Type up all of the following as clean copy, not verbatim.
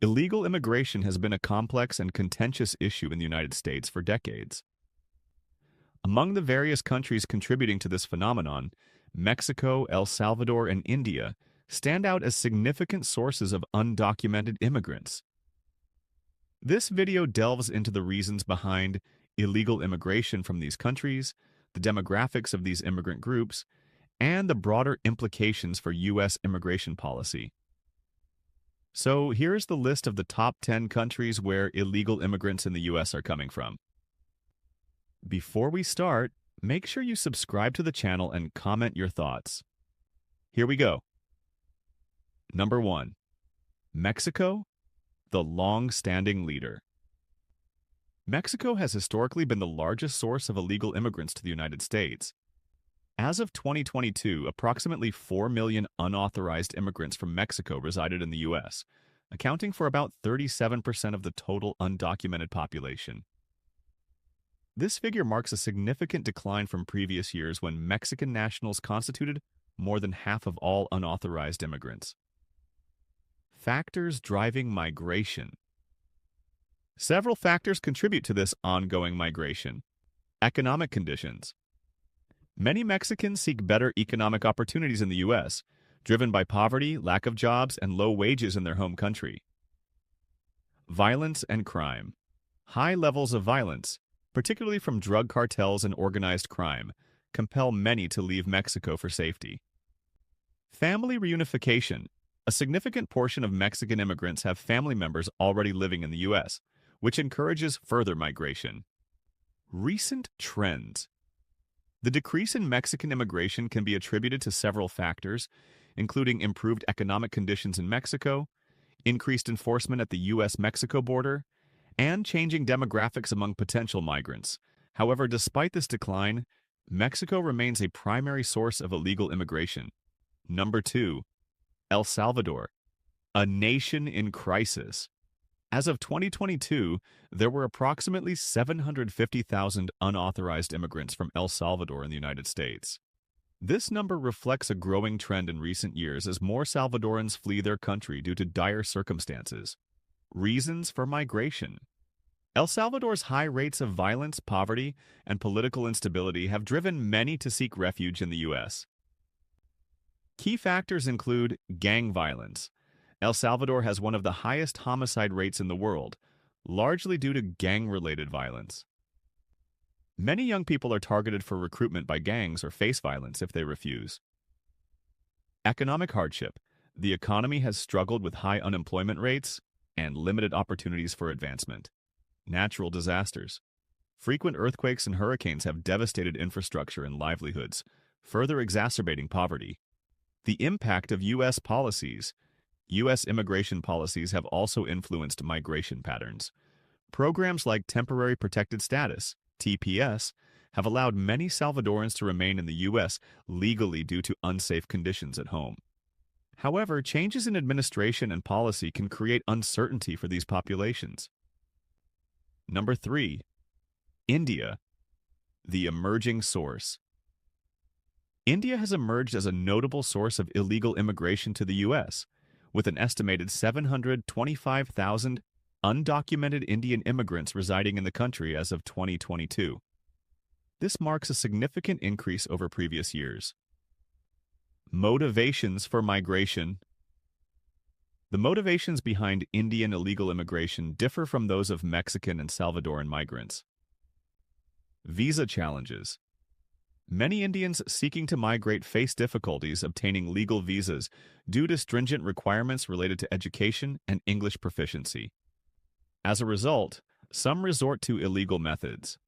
Illegal immigration has been a complex and contentious issue in the United States for decades. Among the various countries contributing to this phenomenon, Mexico, El Salvador, and India stand out as significant sources of undocumented immigrants. This video delves into the reasons behind illegal immigration from these countries, the demographics of these immigrant groups, and the broader implications for U.S. immigration policy. So here's the list of the top 10 countries where illegal immigrants in the U.S. are coming from. Before we start, make sure you subscribe to the channel and comment your thoughts. Here we go. Number 1. Mexico, the long-standing leader. Mexico has historically been the largest source of illegal immigrants to the United States. As of 2022, approximately 4 million unauthorized immigrants from Mexico resided in the U.S., accounting for about 37% of the total undocumented population. This figure marks a significant decline from previous years when Mexican nationals constituted more than half of all unauthorized immigrants. Factors driving migration. Several factors contribute to this ongoing migration. Economic conditions. Many Mexicans seek better economic opportunities in the U.S., driven by poverty, lack of jobs, and low wages in their home country. Violence and crime. High levels of violence, particularly from drug cartels and organized crime, compel many to leave Mexico for safety. Family reunification. A significant portion of Mexican immigrants have family members already living in the U.S., which encourages further migration. Recent trends. The decrease in Mexican immigration can be attributed to several factors, including improved economic conditions in Mexico, increased enforcement at the U.S.-Mexico border, and changing demographics among potential migrants. However, despite this decline, Mexico remains a primary source of illegal immigration. Number 2. El Salvador, a nation in crisis. As of 2022, there were approximately 750,000 unauthorized immigrants from El Salvador in the United States. This number reflects a growing trend in recent years as more Salvadorans flee their country due to dire circumstances. Reasons for migration. El Salvador's high rates of violence, poverty, and political instability have driven many to seek refuge in the U.S. Key factors include gang violence. El Salvador has one of the highest homicide rates in the world, largely due to gang-related violence. Many young people are targeted for recruitment by gangs or face violence if they refuse. Economic hardship. The economy has struggled with high unemployment rates and limited opportunities for advancement. Natural disasters. Frequent earthquakes and hurricanes have devastated infrastructure and livelihoods, further exacerbating poverty. The impact of U.S. policies. U.S. immigration policies have also influenced migration patterns. Programs like Temporary Protected Status, TPS, have allowed many Salvadorans to remain in the U.S. legally due to unsafe conditions at home. However, changes in administration and policy can create uncertainty for these populations. Number 3. India, the emerging source. India has emerged as a notable source of illegal immigration to the U.S., with an estimated 725,000 undocumented Indian immigrants residing in the country as of 2022. This marks a significant increase over previous years. Motivations for migration. The motivations behind Indian illegal immigration differ from those of Mexican and Salvadoran migrants. Visa challenges. Many Indians seeking to migrate face difficulties obtaining legal visas due to stringent requirements related to education and English proficiency. As a result, some resort to illegal methods.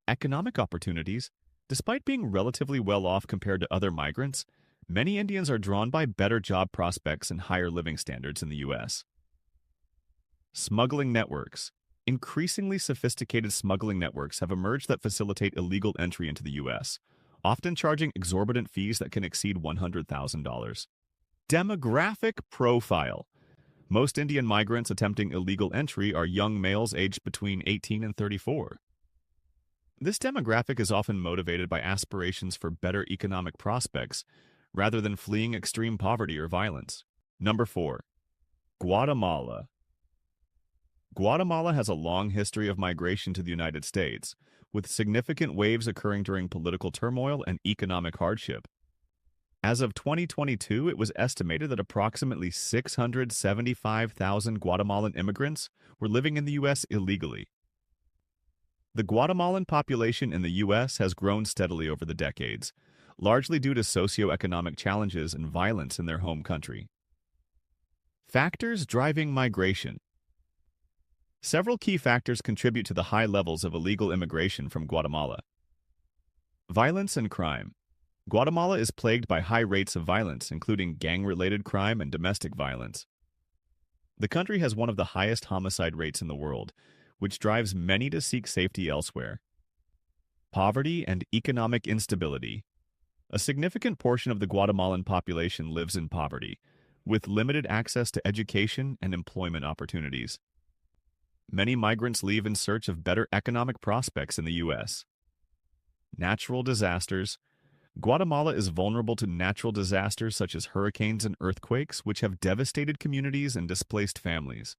Economic opportunities. Despite being relatively well off compared to other migrants, many Indians are drawn by better job prospects and higher living standards in the U.S. Smuggling networks. Increasingly sophisticated smuggling networks have emerged that facilitate illegal entry into the U.S., often charging exorbitant fees that can exceed $100,000. Demographic profile. Most Indian migrants attempting illegal entry are young males aged between 18 and 34. This demographic is often motivated by aspirations for better economic prospects rather than fleeing extreme poverty or violence. Number 4. Guatemala. Guatemala has a long history of migration to the United States, with significant waves occurring during political turmoil and economic hardship. As of 2022, it was estimated that approximately 675,000 Guatemalan immigrants were living in the U.S. illegally. The Guatemalan population in the U.S. has grown steadily over the decades, largely due to socioeconomic challenges and violence in their home country. Factors driving migration. Several key factors contribute to the high levels of illegal immigration from Guatemala. Violence and crime. Guatemala is plagued by high rates of violence, including gang-related crime and domestic violence. The country has one of the highest homicide rates in the world, which drives many to seek safety elsewhere. Poverty and economic instability. A significant portion of the Guatemalan population lives in poverty, with limited access to education and employment opportunities. Many migrants leave in search of better economic prospects in the U.S. Natural disasters. Guatemala is vulnerable to natural disasters such as hurricanes and earthquakes, which have devastated communities and displaced families.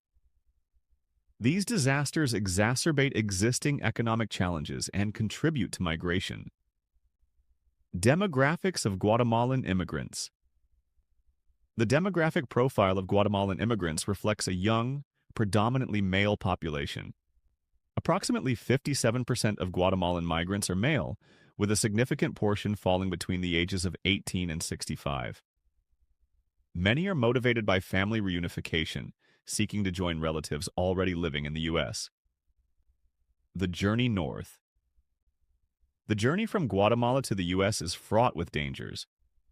These disasters exacerbate existing economic challenges and contribute to migration. Demographics of Guatemalan immigrants. The demographic profile of Guatemalan immigrants reflects a young, predominantly male population. Approximately 57% of Guatemalan migrants are male, with a significant portion falling between the ages of 18 and 65. Many are motivated by family reunification, seeking to join relatives already living in the U.S. The journey north. The journey from Guatemala to the U.S. is fraught with dangers.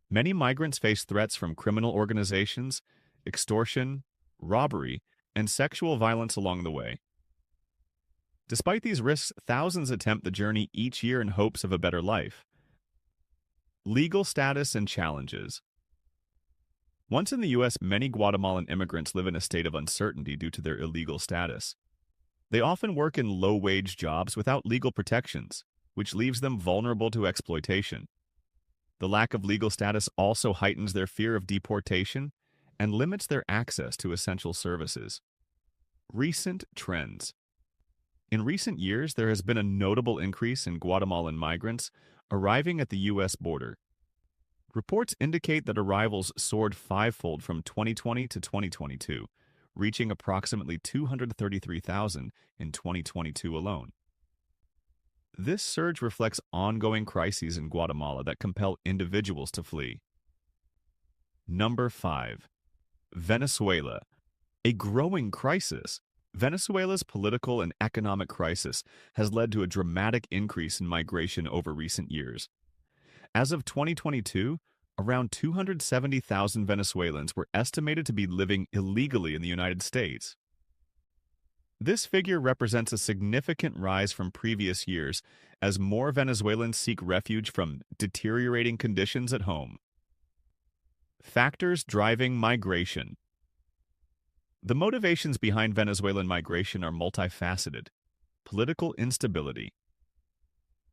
Many migrants face threats from criminal organizations, extortion, robbery, and sexual violence along the way. Despite these risks, thousands attempt the journey each year in hopes of a better life. Legal status and challenges. Once in the U.S., many Guatemalan immigrants live in a state of uncertainty due to their illegal status. They often work in low-wage jobs without legal protections, which leaves them vulnerable to exploitation. The lack of legal status also heightens their fear of deportation and limits their access to essential services. Recent trends. In recent years, there has been a notable increase in Guatemalan migrants arriving at the U.S. border. Reports indicate that arrivals soared fivefold from 2020 to 2022, reaching approximately 233,000 in 2022 alone. This surge reflects ongoing crises in Guatemala that compel individuals to flee. Number 5. Venezuela. A growing crisis. Venezuela's political and economic crisis has led to a dramatic increase in migration over recent years. As of 2022, around 270,000 Venezuelans were estimated to be living illegally in the United States. This figure represents a significant rise from previous years as more Venezuelans seek refuge from deteriorating conditions at home. Factors driving migration. The motivations behind Venezuelan migration are multifaceted. Political instability.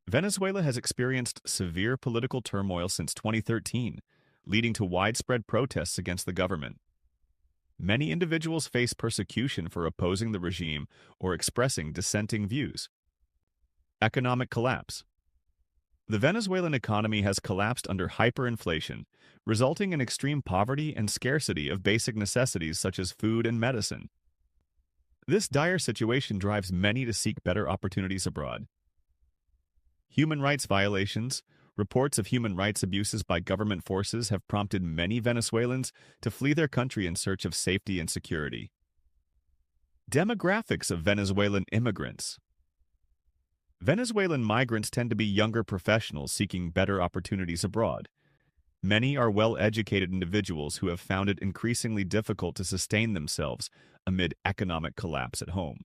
Venezuela has experienced severe political turmoil since 2013, leading to widespread protests against the government. Many individuals face persecution for opposing the regime or expressing dissenting views. Economic collapse. The Venezuelan economy has collapsed under hyperinflation, resulting in extreme poverty and scarcity of basic necessities such as food and medicine. This dire situation drives many to seek better opportunities abroad. Human rights violations. Reports of human rights abuses by government forces have prompted many Venezuelans to flee their country in search of safety and security. Demographics of Venezuelan immigrants. Venezuelan migrants tend to be younger professionals seeking better opportunities abroad. Many are well-educated individuals who have found it increasingly difficult to sustain themselves amid economic collapse at home.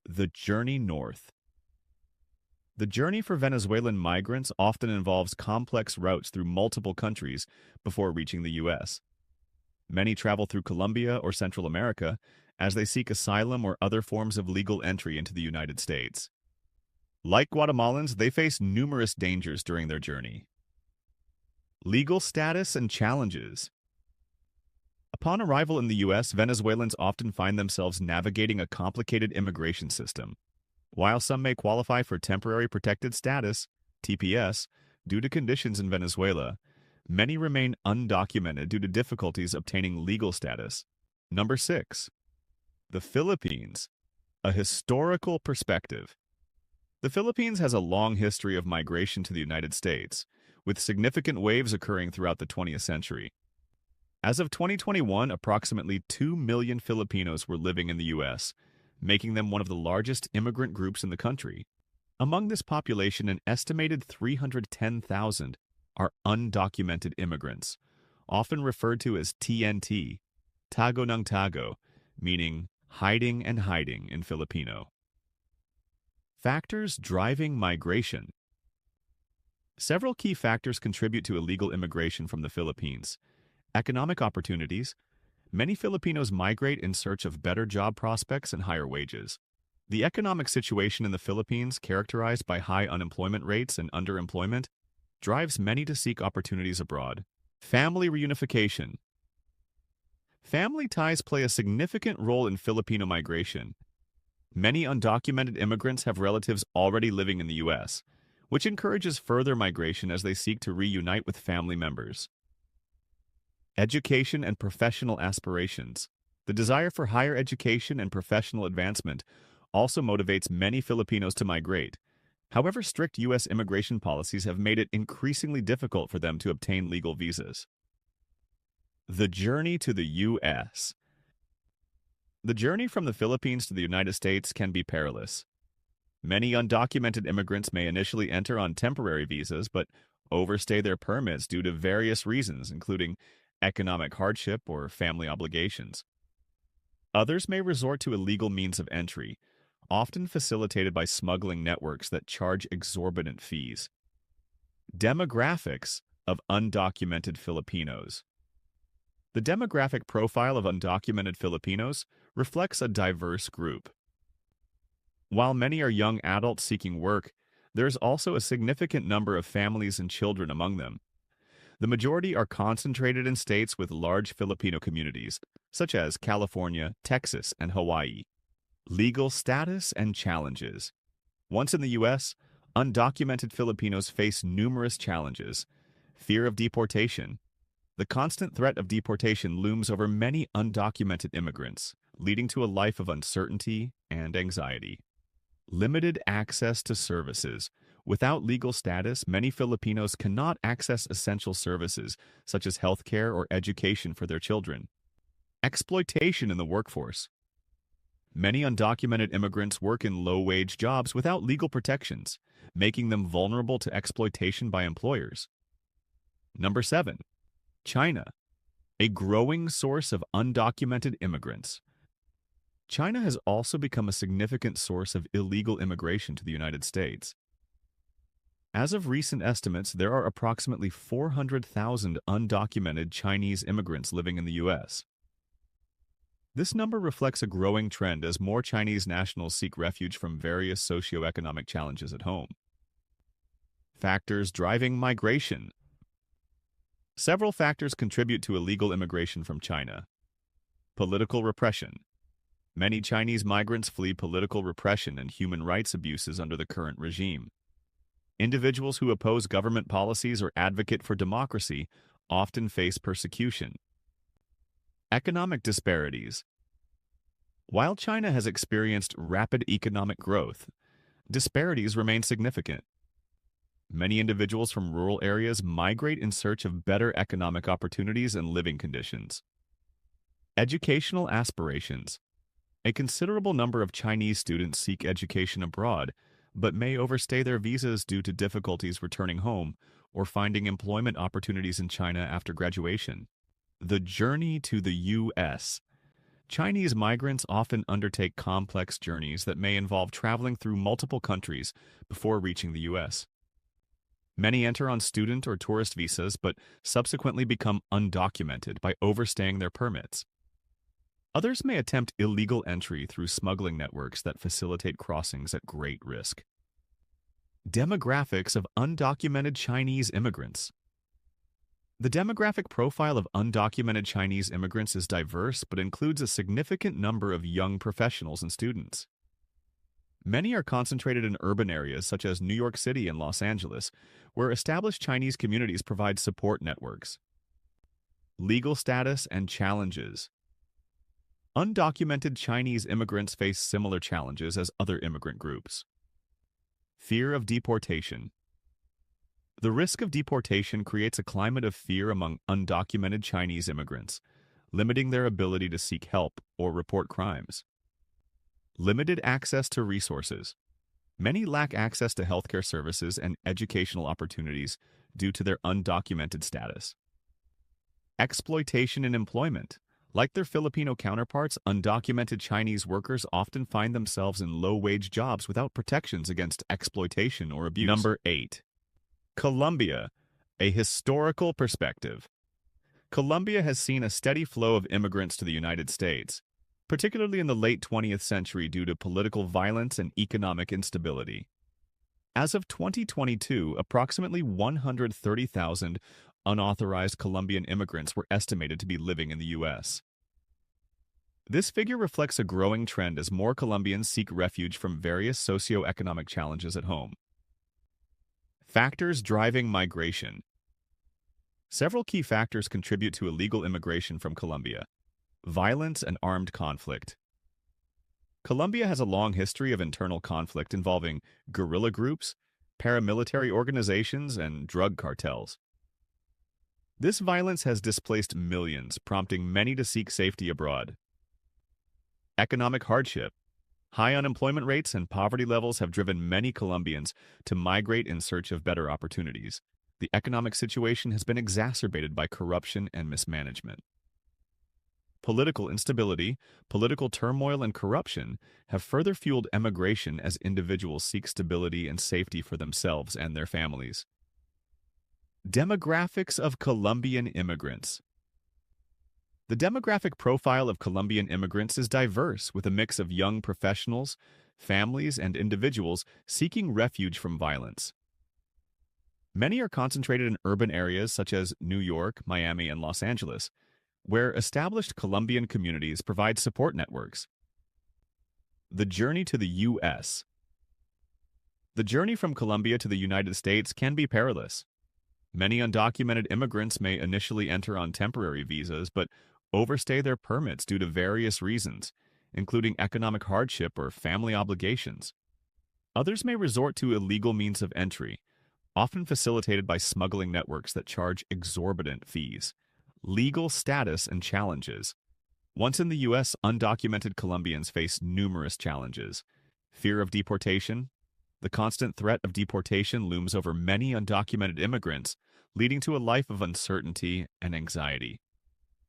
The journey north. The journey for Venezuelan migrants often involves complex routes through multiple countries before reaching the U.S. Many travel through Colombia or Central America as they seek asylum or other forms of legal entry into the United States. Like Guatemalans, they face numerous dangers during their journey. Legal status and challenges. Upon arrival in the U.S., Venezuelans often find themselves navigating a complicated immigration system. While some may qualify for temporary protected status, TPS, due to conditions in Venezuela, many remain undocumented due to difficulties obtaining legal status. Number 6. The Philippines, a historical perspective. The Philippines has a long history of migration to the United States, with significant waves occurring throughout the 20th century. As of 2021, approximately 2 million Filipinos were living in the U.S., making them one of the largest immigrant groups in the country. Among this population, an estimated 310,000 are undocumented immigrants, often referred to as TNT, Tago ng Tago, meaning hiding and hiding in Filipino. Factors driving migration. Several key factors contribute to illegal immigration from the Philippines. Economic opportunities. Many Filipinos migrate in search of better job prospects and higher wages. The economic situation in the Philippines, characterized by high unemployment rates and underemployment, drives many to seek opportunities abroad. Family reunification. Family ties play a significant role in Filipino migration. Many undocumented immigrants have relatives already living in the U.S., which encourages further migration as they seek to reunite with family members. Education and professional aspirations. The desire for higher education and professional advancement also motivates many Filipinos to migrate. However, strict U.S. immigration policies have made it increasingly difficult for them to obtain legal visas. The journey to the U.S. The journey from the Philippines to the United States can be perilous. Many undocumented immigrants may initially enter on temporary visas, but overstay their permits due to various reasons, including economic hardship or family obligations. Others may resort to illegal means of entry, often facilitated by smuggling networks that charge exorbitant fees. Demographics of undocumented Filipinos. The demographic profile of undocumented Filipinos reflects a diverse group. While many are young adults seeking work, there is also a significant number of families and children among them. The majority are concentrated in states with large Filipino communities, such as California, Texas, and Hawaii. Legal status and challenges. Once in the U.S., undocumented Filipinos face numerous challenges. Fear of deportation. The constant threat of deportation looms over many undocumented immigrants, leading to a life of uncertainty and anxiety. Limited access to services. Without legal status, many Filipinos cannot access essential services, such as healthcare or education for their children. Exploitation in the workforce. Many undocumented immigrants work in low-wage jobs without legal protections, making them vulnerable to exploitation by employers. Number 7. China, a growing source of undocumented immigrants. China has also become a significant source of illegal immigration to the United States. As of recent estimates, there are approximately 400,000 undocumented Chinese immigrants living in the U.S. This number reflects a growing trend as more Chinese nationals seek refuge from various socioeconomic challenges at home. Factors driving migration. Several factors contribute to illegal immigration from China. Political repression. Many Chinese migrants flee political repression and human rights abuses under the current regime. Individuals who oppose government policies or advocate for democracy often face persecution. Economic disparities. While China has experienced rapid economic growth, disparities remain significant. Many individuals from rural areas migrate in search of better economic opportunities and living conditions. Educational aspirations. A considerable number of Chinese students seek education abroad, but may overstay their visas due to difficulties returning home or finding employment opportunities in China after graduation. The journey to the U.S. Chinese migrants often undertake complex journeys that may involve traveling through multiple countries before reaching the U.S. Many enter on student or tourist visas but subsequently become undocumented by overstaying their permits. Others may attempt illegal entry through smuggling networks that facilitate crossings at great risk. Demographics of undocumented Chinese immigrants. The demographic profile of undocumented Chinese immigrants is diverse but includes a significant number of young professionals and students. Many are concentrated in urban areas such as New York City and Los Angeles, where established Chinese communities provide support networks. Legal status and challenges. Undocumented Chinese immigrants face similar challenges as other immigrant groups. Fear of deportation. The risk of deportation creates a climate of fear among undocumented Chinese immigrants, limiting their ability to seek help or report crimes. Limited access to resources. Many lack access to healthcare services and educational opportunities due to their undocumented status. Exploitation in employment. Like their Filipino counterparts, undocumented Chinese workers often find themselves in low-wage jobs without protections against exploitation or abuse. Number 8. Colombia, a historical perspective. Colombia has seen a steady flow of immigrants to the United States, particularly in the late 20th century due to political violence and economic instability. As of 2022, approximately 130,000 unauthorized Colombian immigrants were estimated to be living in the U.S. This figure reflects a growing trend as more Colombians seek refuge from various socioeconomic challenges at home. Factors driving migration. Several key factors contribute to illegal immigration from Colombia. Violence and armed conflict. Colombia has a long history of internal conflict involving guerrilla groups, paramilitary organizations, and drug cartels. This violence has displaced millions, prompting many to seek safety abroad. Economic hardship. High unemployment rates and poverty levels have driven many Colombians to migrate in search of better opportunities. The economic situation has been exacerbated by corruption and mismanagement. Political instability, political turmoil, and corruption have further fueled emigration as individuals seek stability and safety for themselves and their families. Demographics of Colombian immigrants. The demographic profile of Colombian immigrants is diverse, with a mix of young professionals, families, and individuals seeking refuge from violence. Many are concentrated in urban areas such as New York, Miami, and Los Angeles, where established Colombian communities provide support networks. The journey to the U.S. The journey from Colombia to the United States can be perilous. Many undocumented immigrants may initially enter on temporary visas, but overstay their permits due to various reasons, including economic hardship or family obligations. Others may resort to illegal means of entry, often facilitated by smuggling networks that charge exorbitant fees. Legal status and challenges. Once in the U.S., undocumented Colombians face numerous challenges. Fear of deportation. The constant threat of deportation looms over many undocumented immigrants, leading to a life of uncertainty and anxiety.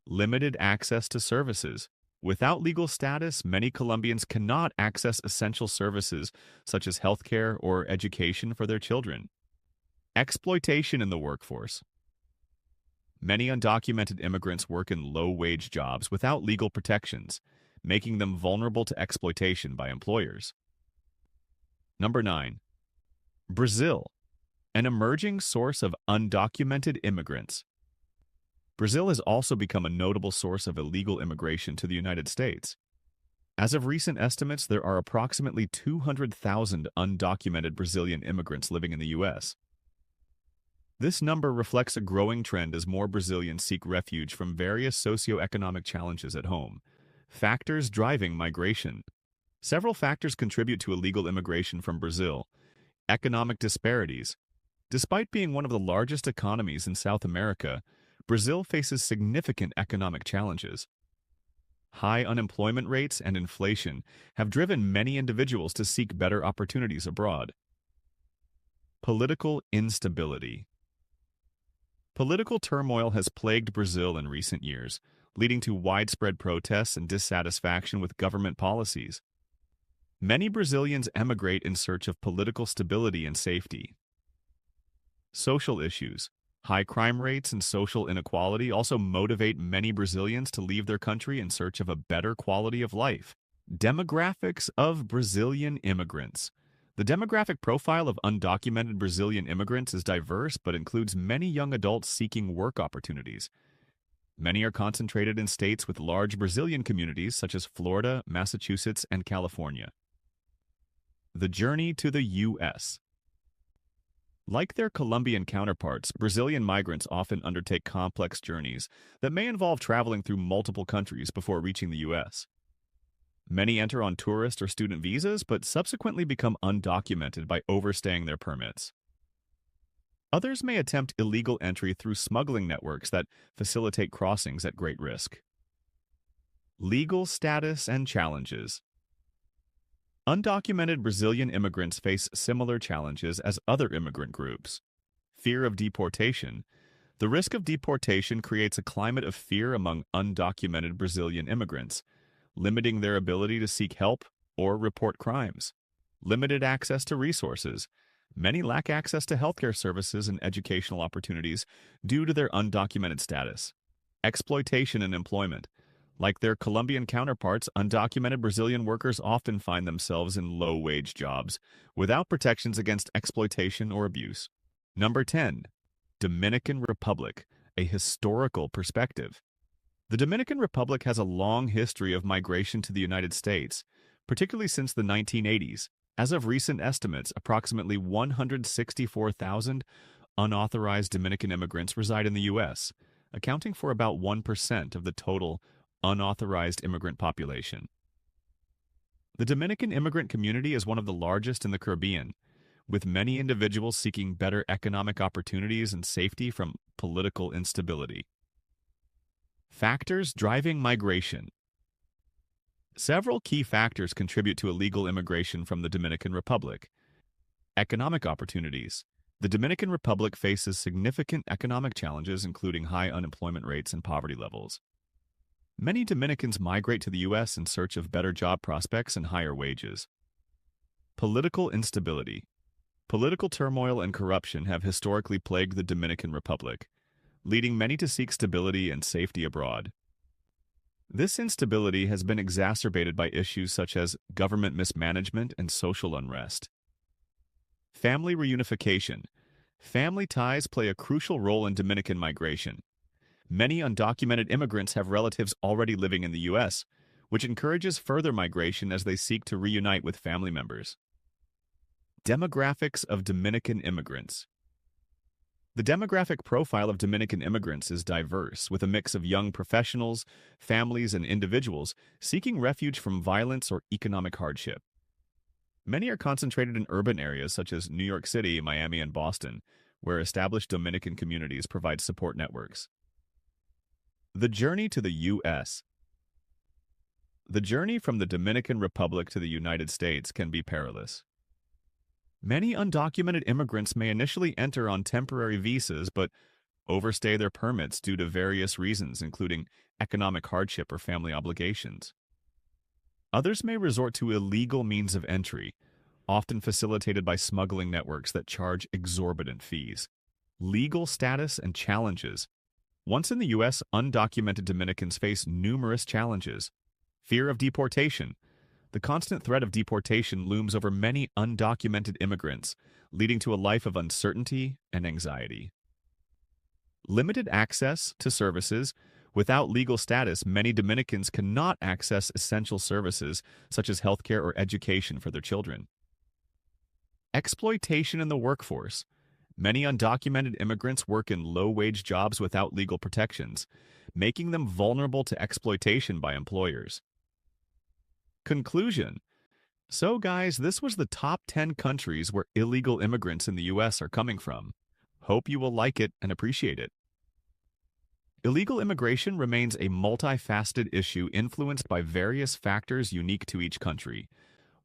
Limited access to services. Without legal status, many Colombians cannot access essential services such as healthcare or education for their children. Exploitation in the workforce. Many undocumented immigrants work in low-wage jobs without legal protections, making them vulnerable to exploitation by employers. Number 9. Brazil, an emerging source of undocumented immigrants. Brazil has also become a notable source of illegal immigration to the United States. As of recent estimates, there are approximately 200,000 undocumented Brazilian immigrants living in the U.S. This number reflects a growing trend as more Brazilians seek refuge from various socioeconomic challenges at home. Factors driving migration. Several factors contribute to illegal immigration from Brazil. Economic disparities. Despite being one of the largest economies in South America, Brazil faces significant economic challenges. High unemployment rates and inflation have driven many individuals to seek better opportunities abroad. Political instability. Political turmoil has plagued Brazil in recent years, leading to widespread protests and dissatisfaction with government policies. Many Brazilians emigrate in search of political stability and safety. Social issues. High crime rates and social inequality also motivate many Brazilians to leave their country in search of a better quality of life. Demographics of Brazilian immigrants. The demographic profile of undocumented Brazilian immigrants is diverse but includes many young adults seeking work opportunities. Many are concentrated in states with large Brazilian communities such as Florida, Massachusetts, and California. The journey to the U.S. Like their Colombian counterparts, Brazilian migrants often undertake complex journeys that may involve traveling through multiple countries before reaching the U.S. Many enter on tourist or student visas, but subsequently become undocumented by overstaying their permits. Others may attempt illegal entry through smuggling networks that facilitate crossings at great risk. Legal status and challenges. Undocumented Brazilian immigrants face similar challenges as other immigrant groups. Fear of deportation. The risk of deportation creates a climate of fear among undocumented Brazilian immigrants, limiting their ability to seek help or report crimes. Limited access to resources. Many lack access to healthcare services and educational opportunities due to their undocumented status. Exploitation in employment. Like their Colombian counterparts, undocumented Brazilian workers often find themselves in low-wage jobs without protections against exploitation or abuse. Number 10. Dominican Republic, a historical perspective. The Dominican Republic has a long history of migration to the United States, particularly since the 1980s. As of recent estimates, approximately 164,000 unauthorized Dominican immigrants reside in the U.S., accounting for about 1% of the total unauthorized immigrant population. The Dominican immigrant community is one of the largest in the Caribbean, with many individuals seeking better economic opportunities and safety from political instability. Factors driving migration. Several key factors contribute to illegal immigration from the Dominican Republic. Economic opportunities. The Dominican Republic faces significant economic challenges, including high unemployment rates and poverty levels. Many Dominicans migrate to the U.S. in search of better job prospects and higher wages. Political instability. Political turmoil and corruption have historically plagued the Dominican Republic, leading many to seek stability and safety abroad. This instability has been exacerbated by issues such as government mismanagement and social unrest. Family reunification. Family ties play a crucial role in Dominican migration. Many undocumented immigrants have relatives already living in the U.S., which encourages further migration as they seek to reunite with family members. Demographics of Dominican immigrants. The demographic profile of Dominican immigrants is diverse, with a mix of young professionals, families, and individuals seeking refuge from violence or economic hardship. Many are concentrated in urban areas such as New York City, Miami, and Boston, where established Dominican communities provide support networks. The journey to the U.S. The journey from the Dominican Republic to the United States can be perilous. Many undocumented immigrants may initially enter on temporary visas but overstay their permits due to various reasons, including economic hardship or family obligations. Others may resort to illegal means of entry, often facilitated by smuggling networks that charge exorbitant fees. Legal status and challenges. Once in the U.S., undocumented Dominicans face numerous challenges. Fear of deportation. The constant threat of deportation looms over many undocumented immigrants, leading to a life of uncertainty and anxiety. Limited access to services. Without legal status, many Dominicans cannot access essential services such as healthcare or education for their children. Exploitation in the workforce. Many undocumented immigrants work in low-wage jobs without legal protections, making them vulnerable to exploitation by employers. Conclusion. So guys, this was the top 10 countries where illegal immigrants in the U.S. are coming from. Hope you will like it and appreciate it. Illegal immigration remains a multifaceted issue influenced by various factors unique to each country.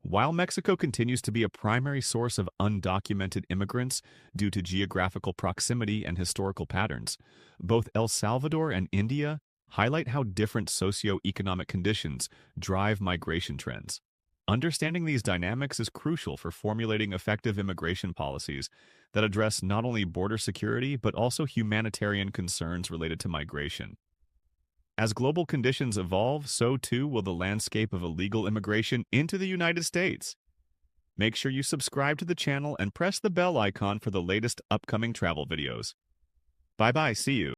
While Mexico continues to be a primary source of undocumented immigrants due to geographical proximity and historical patterns, both El Salvador and India highlight how different socio-economic conditions drive migration trends. Understanding these dynamics is crucial for formulating effective immigration policies that address not only border security but also humanitarian concerns related to migration. As global conditions evolve, so too will the landscape of illegal immigration into the United States. Make sure you subscribe to the channel and press the bell icon for the latest upcoming travel videos. Bye-bye, see you.